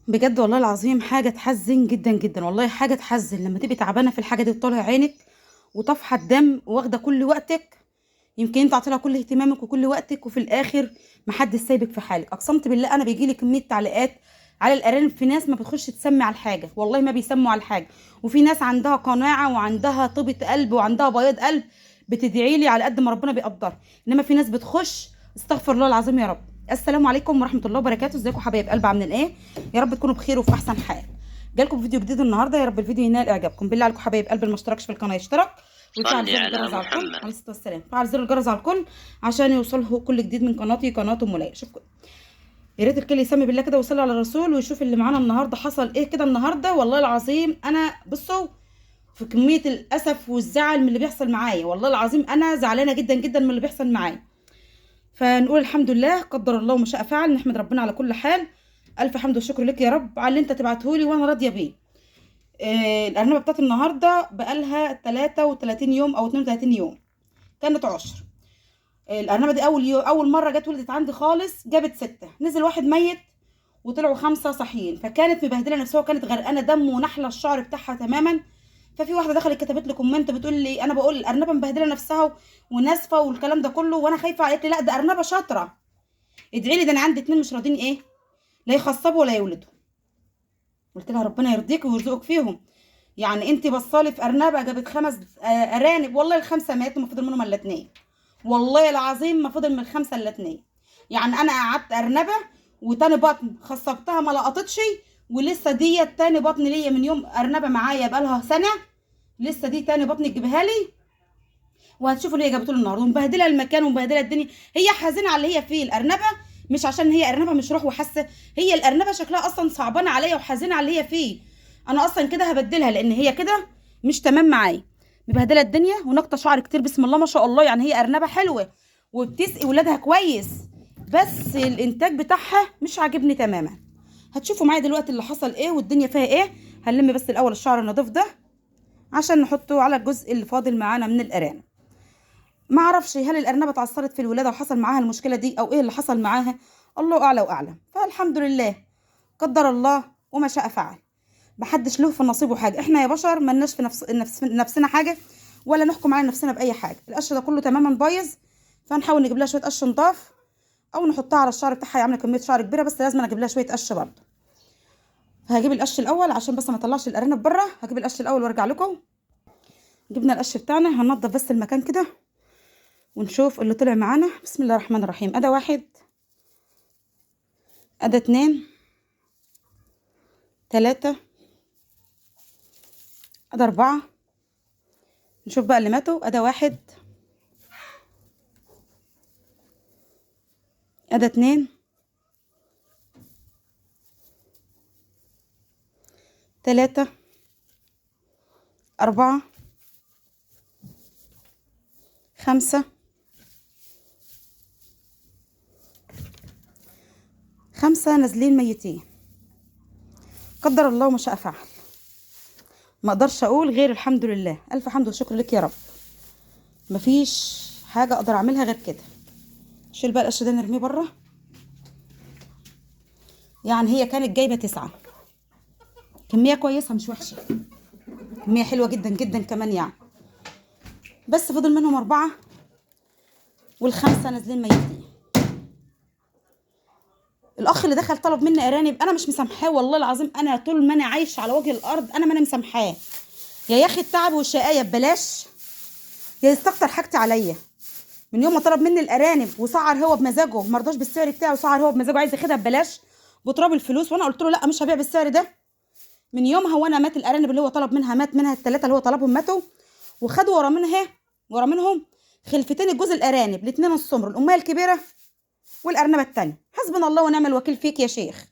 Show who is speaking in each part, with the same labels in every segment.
Speaker 1: بجد والله العظيم حاجة تحزن جدا جدا، والله حاجة تحزن لما تبقي تعبانة في الحاجة دي وطالع عينك وطفحة الدم واخدة كل وقتك. يمكن انت عاطلها كل اهتمامك وكل وقتك، وفي الاخر محدش سايبك في حالك. اقسمت بالله انا بيجيلي كمية تعليقات على الارانب، في ناس ما بتخش تسمي على الحاجة، والله ما بيسموا على الحاجة. وفي ناس عندها قناعة وعندها طيبة قلب وعندها بياض قلب بتدعي لي على قد ما ربنا بيقدر. انما في ناس بتخش، استغفر الله العظيم يا رب. السلام عليكم ورحمة الله وبركاته، ازيكم حبايب قلب، عاملين ايه؟ يا رب تكونوا بخير وفي احسن حال. جالكم فيديو جديد النهارده، يا رب الفيديو ينال اعجابكم. بالله عليكم حبايب قلب اللي ما اشتركش في القناه يشترك ويفعل
Speaker 2: صلي
Speaker 1: زر
Speaker 2: على
Speaker 1: الجرس على الكل،
Speaker 2: محمد.
Speaker 1: عليه الصلاه والسلام. فعل زر الجرس على الكل عشان يوصله كل جديد من قناتي، قناه ام ليلى. شوف، يا ريت الكل يسمي بالله كده ويصلي على الرسول ويشوف اللي معانا النهارده حصل ايه كده النهارده. والله العظيم انا بصوا في كميه الاسف والزعل من اللي بيحصل معايا، والله العظيم انا زعلانه جدا جدا من اللي بيحصل معايا. فنقول الحمد لله، قدر الله وما شاء فعل، نحمد ربنا على كل حال. الف حمد وشكر لك يا رب على اللي انت تبعتهولي وانا راضيه بيه. الأرنبة بتاعت النهاردة بقالها 33 يوم أو 32 يوم، كانت عشر. الأرنبة دي أول مرة جت ولدت عندي خالص، جابت 6، نزل واحد ميت وطلعوا 5 صحيين. فكانت مبهدلة نفسها وكانت غرقانة دم ونحلة الشعر بتاعها تماما. ففي واحدة دخلت كتبت لي كومنت بتقول لي، أنا بقول الأرنبة مبهدلة نفسها وناسفة والكلام ده كله وأنا خايفة. قالت لي لا ده أرنبة شاطرة، ادعي لي، ده أنا عندي 2 مش راضين إيه، لا يخصبوا ولا يولدوا. قلت لها ربنا يرضيك ويرزقك فيهم. يعني انت بصالي في ارنبه جابت 5 ارانب، والله ال5 ماتوا، ما فضل منهم الا 2. والله العظيم ما فضل من ال5 الا 2. يعني انا قعدت ارنبه وتاني بطن خصبتها ما لقطتش، ولسه ديت تاني بطن ليا من يوم ارنبه معايا بقالها سنه، لسه دي تاني بطن تجيبها لي. وهتشوفوا اللي هي جابته لي النهارده، ومبهدله المكان ومبهدله الدنيا. هي حزينه على اللي هي فيه الارنبه، مش عشان هي ارنبه مش روح وحاسه، هي الارنبه شكلها اصلا صعبانه عليا وحزينه على اللي هي فيه. انا اصلا كده هبدلها لان هي كده مش تمام معايا، مبهدله الدنيا ونقطه شعر كتير، بسم الله ما شاء الله. يعني هي ارنبه حلوه وبتسقي ولادها كويس، بس الانتاج بتاعها مش عاجبني تماما. هتشوفوا معايا دلوقتي اللي حصل ايه والدنيا فيها ايه. هنلم بس الاول الشعر النظيف ده عشان نحطه على الجزء اللي فاضل معانا من الارانب. ما اعرفش هل الارنبه اتعثرت في الولاده وحصل معاها المشكله دي او ايه اللي حصل معاها، الله اعلى واعلم. فالحمد لله، قدر الله وما شاء فعل. محدش له في نصيبه حاجه، احنا يا بشر ملناش في نفسنا حاجه، ولا نحكم على نفسنا باي حاجه. القش ده كله تماما بايظ، فهنحاول نجيب لها شويه قش نضاف او نحطها على الشعر بتاعها. عامله كميه شعر كبيره، بس لازم اجيب لها شويه قش برضه. فهجيب القش الاول عشان بس ما اطلعش الارانب بره. هجيب القش الاول وارجع لكم. جبنا القش بتاعنا، هننضف بس المكان كده ونشوف اللي طلع معانا. بسم الله الرحمن الرحيم. ادي 1، ادي 2، 3، ادي 4. نشوف بقى اللي ماتوا. ادي 1، ادي 2، 3، 4، 5. 5 نازلين ميتين، قدر الله وما شاء فعل. ما اقدرش اقول غير الحمد لله، الف حمد وشكر لك يا رب. مفيش حاجه اقدر اعملها غير كده. شيل بقى القش ده نرميه بره. يعني هي كانت جايبه 9، كميه كويسه مش وحشه، كميه حلوه جدا جدا كمان يعني. بس فضل منهم 4 وال5 نازلين ميتين. الاخ اللي دخل طلب مني ارانب انا مش مسامحاه، والله العظيم انا طول ما انا عايش على وجه الارض انا ما انا مسامحاه. يا اخي التعب والشقايه ببلاش، يا يستكتر حاجتي عليا. من يوم ما طلب مني الارانب وسعر هو بمزاجه، ما رضاش بالسعر بتاعه، سعر هو بمزاجه عايز ياخدها ببلاش بتراب الفلوس، وانا قلت له لا مش هبيع بالسعر ده. من يومها وانا مات الارانب اللي هو طلب منها، مات منها ال3 اللي هو طلبهم ماتوا. وخدوا ورا منهم خلفتين الجوز الارانب الاثنين السمر، الاميه الكبيره والارنبه التانية. حسبنا الله ونعم الوكيل فيك يا شيخ،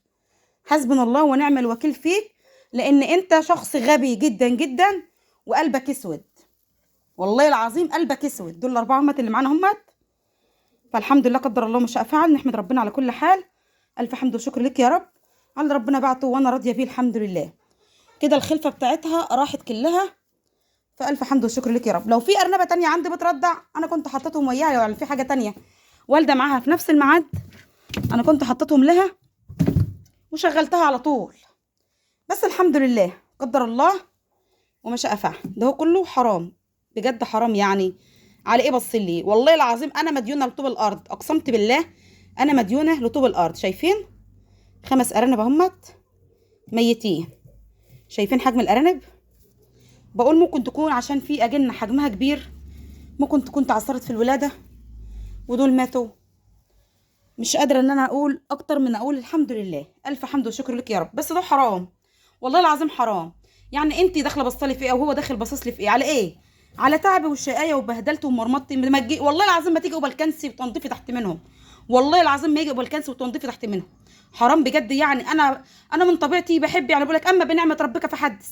Speaker 1: حسبنا الله ونعم الوكيل فيك، لان انت شخص غبي جدا جدا وقلبك اسود. والله العظيم قلبك اسود. دول ال4 همت اللي معانا همت. فالحمد لله، قدر الله ما شاء فعل، نحمد ربنا على كل حال. الف حمد وشكر لك يا رب على اللي ربنا بعته وانا راضيه بيه الحمد لله. كده الخلفه بتاعتها راحت كلها، فالف حمد وشكر لك يا رب. لو في ارنبه تانية عندي بترضع انا كنت حطيتهم وياها، يعني في حاجه تانية والده معاها في نفس الميعاد انا كنت حطيتهم لها وشغلتها على طول. بس الحمد لله، قدر الله وما شاء فعل. ده هو كله حرام، بجد حرام يعني. على ايه بصلي؟ والله العظيم انا مديونه لطوب الارض، اقسمت بالله انا مديونه لطوب الارض. شايفين 5 ارانب اهمت ميتين؟ شايفين حجم الارانب؟ بقول ممكن تكون عشان في اجنه حجمها كبير، ممكن تكون تعثرت في الولاده ودول ماتوا. مش قادره ان انا اقول اكتر من اقول الحمد لله، الف حمد وشكر لك يا رب. بس ده حرام، والله العظيم حرام. يعني انت داخله بصلي في ايه، او هو داخل باصص لي في ايه؟ على ايه؟ على تعبي وشقايه وبهدلت ومرمطتي. ما تجي والله العظيم ما تيجي وبالكنسي وتنظيفي تحت منهم، والله العظيم ما يجي وبالكنسي وتنظيفي تحت منهم. حرام بجد يعني. انا من طبيعتي بحب، يعني بقول لك اما بنعمه ربك فحدث،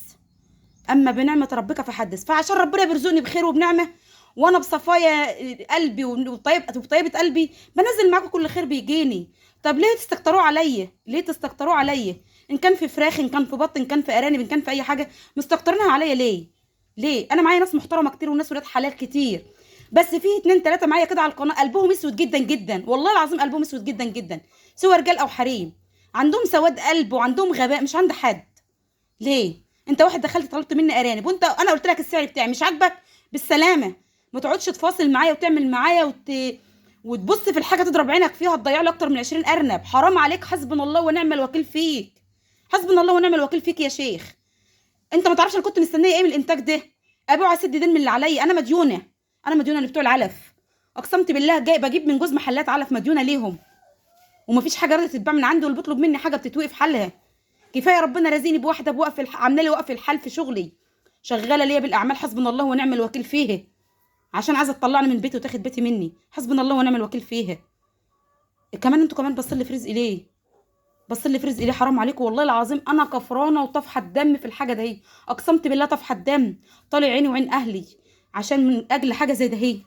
Speaker 1: اما بنعمه ربك فحدث. فعشان ربنا بيرزقني بخير وبنعمه، وانا بصفايا قلبي وطيبه قلبي بنزل معاكم كل خير بيجيني. طب ليه تستكتروا عليا؟ ليه تستكتروا عليا؟ ان كان في فراخ، ان كان في بط، ان كان في ارانب، ان كان في اي حاجه، مستكترينها عليا ليه؟ ليه؟ انا معايا ناس محترمه كتير وناس ولاد حلال كتير، بس في 2 3 معايا كده على القناه قلبهم اسود جدا جدا، والله العظيم قلبهم اسود جدا جدا، سواء رجال او حريم. عندهم سواد قلب وعندهم غباء مش عند حد. ليه؟ انت واحد دخلت طلبت مني ارانب، انا قلت لك السعر بتاعي مش عاجبك، بالسلامه. ما تقعدش تفاصل معايا وتعمل معايا وتبص في الحاجه تضرب عينك فيها، تضيع لي اكتر من 20 ارنب. حرام عليك، حسبنا الله ونعم الوكيل فيك، حسبنا الله ونعم الوكيل فيك يا شيخ. انت ما تعرفش انا كنت مستنيه ايه من الانتاج ده. ابيع اسد دين من اللي عليا. انا مديونه، انا مديونه لبتوع العلف، اقسمت بالله جاي بجيب من جوز محلات علف مديونه ليهم، ومفيش حاجه رضت تتباع من عندي، واللي بيطلب مني حاجه بتتوقف حالها. كفايه ربنا رازيني بواحده بوقف عامله لي وقف الحال في شغلي، شغاله ليا بالاعمال، حسبنا الله ونعم الوكيل فيه، عشان عايزه تطلعني من بيتي وتاخد بيتي مني، حسبنا الله ونعم الوكيل فيه. كمان انتوا كمان بصلي في رزقي ليه؟ بصلي في رزقي ليه؟ حرام عليكم والله العظيم. انا كفرانه وطفحه الدم في الحاجه دهي، اقسمت بالله طفحه الدم طالع عيني وعين اهلي عشان من اجل حاجه زي دهي.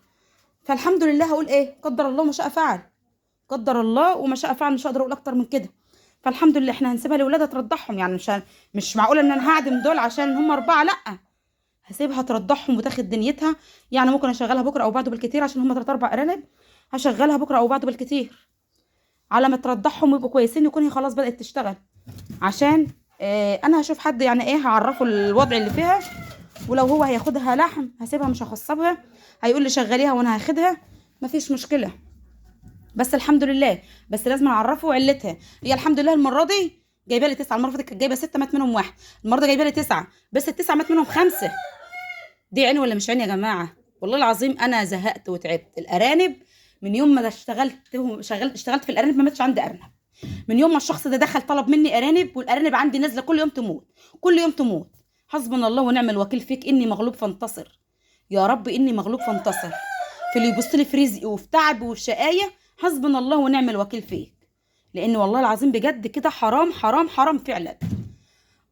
Speaker 1: فالحمد لله، هقول ايه؟ قدر الله وما شاء فعل، قدر الله وما شاء فعل، مش هقدر اقول اكتر من كده. فالحمد لله احنا هنسيبها لاولادها ترضعهم، يعني مش معقوله ان انا هعدم دول عشان هم 4، لا، هسيبها ترضعهم وتاخد دنيتها. يعني ممكن اشغلها بكره او بعده بالكتير، عشان هم 3 4 ارانب، هشغلها بكره او بعده بالكتير على ما ترضعهم ويبقوا كويسين، يكون هي خلاص بدات تشتغل. عشان انا هشوف حد يعني ايه، هعرفه الوضع اللي فيها، ولو هو هياخدها لحم هسيبها مش هخصبها، هيقول لي شغليها وانا هاخدها، مفيش مشكله. بس الحمد لله، بس لازم اعرفه علتها. هي الحمد لله المره دي جايبه لي 9، المره اللي فاتت كانت جايبه 6 مات منهم 1، المره دي جايبه لي 9، بس ال9 مات منهم 5. دي عين ولا مش عين يا جماعه؟ والله العظيم انا زهقت وتعبت. الارانب من يوم ما اشتغلت في الارانب ما ماتش عندي ارنب. من يوم ما الشخص ده دخل طلب مني ارانب، والارانب عندي نازله كل يوم تموت، كل يوم تموت. حسبنا الله ونعم الوكيل فيك، اني مغلوب فانتصر يا رب، اني مغلوب فانتصر. في اللي يبص لي في رزقي وفي تعبي وفي شقايه، حسبنا الله ونعم الوكيل فيك. لان والله العظيم بجد كده حرام حرام حرام فعلا.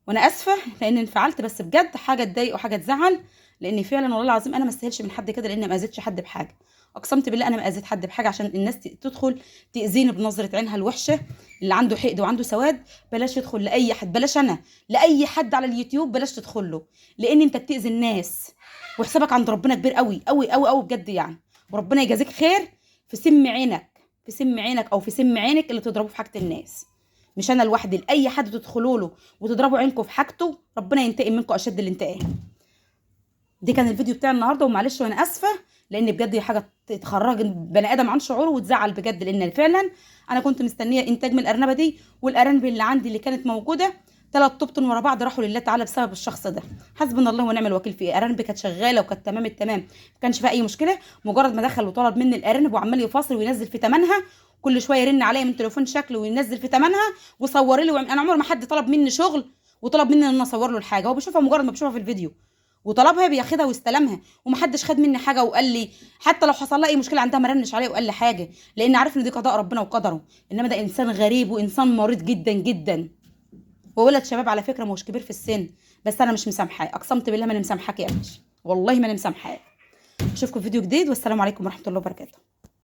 Speaker 1: وانا اسفه لان انفعلت، بس بجد حاجه تضايق وحاجه تزعل، لان فعلا والله العظيم انا ما استاهلش من حد كده، لان ما اذيتش حد بحاجه. اقسمت بالله انا ما اذيت حد بحاجه، عشان الناس تدخل تاذيني بنظره عينها الوحشه. اللي عنده حقد وعنده سواد بلاش يدخل لاي حد، بلاش انا لاي حد على اليوتيوب بلاش تدخل له، لان انت بتاذي الناس، وحسابك عند ربنا كبير قوي قوي قوي قوي بجد يعني. وربنا يجازيك خير في سم عينك، في سم عينك او في سم عينك اللي تضربه في حاجه الناس. مش انا لوحدي، لاي حد تدخلوا له وتضربوا عينكم في حاجته ربنا ينتقم منكم اشد الانتقام. دي كان الفيديو بتاعي النهارده، ومعلش وانا اسفه، لان بجد هي حاجه تخرج بني ادم عن شعوره وتزعل بجد، لان فعلا انا كنت مستنيه انتاج من الارنبه دي، والارانب اللي عندي اللي كانت موجوده 3 طبطن ورا بعض راحوا لله تعالى بسبب الشخص ده. حسبنا الله ونعم الوكيل فيه. ارانب كانت شغاله وكانت تمام التمام، ما كانش فيها اي مشكله. مجرد ما دخل وطلب مني الارانب وعمال يفاصل وينزل في ثمنها، كل شويه يرن عليا من تليفون شكله وينزل في ثمنها وصور لي انا عمر ما حد طلب مني شغل وطلب مني ان انا اصور له الحاجه، هو بيشوفها مجرد ما بيشوفها في الفيديو وطلبها بياخدها ويستلمها، ومحدش خد مني حاجه وقال لي، حتى لو حصل لها اي مشكله عندها ما رنش عليا وقال لي حاجه، لان عارف ان دي قضاء ربنا وقدره. انما ده انسان غريب وانسان مريض جدا جدا، وولد شباب على فكره مش كبير في السن، بس انا مش مسامحاه، اقسمت بالله ما انا مسامحاك يا ابني، والله ما انا مسامحاه. اشوفكم في فيديو جديد، والسلام عليكم ورحمه الله وبركاته.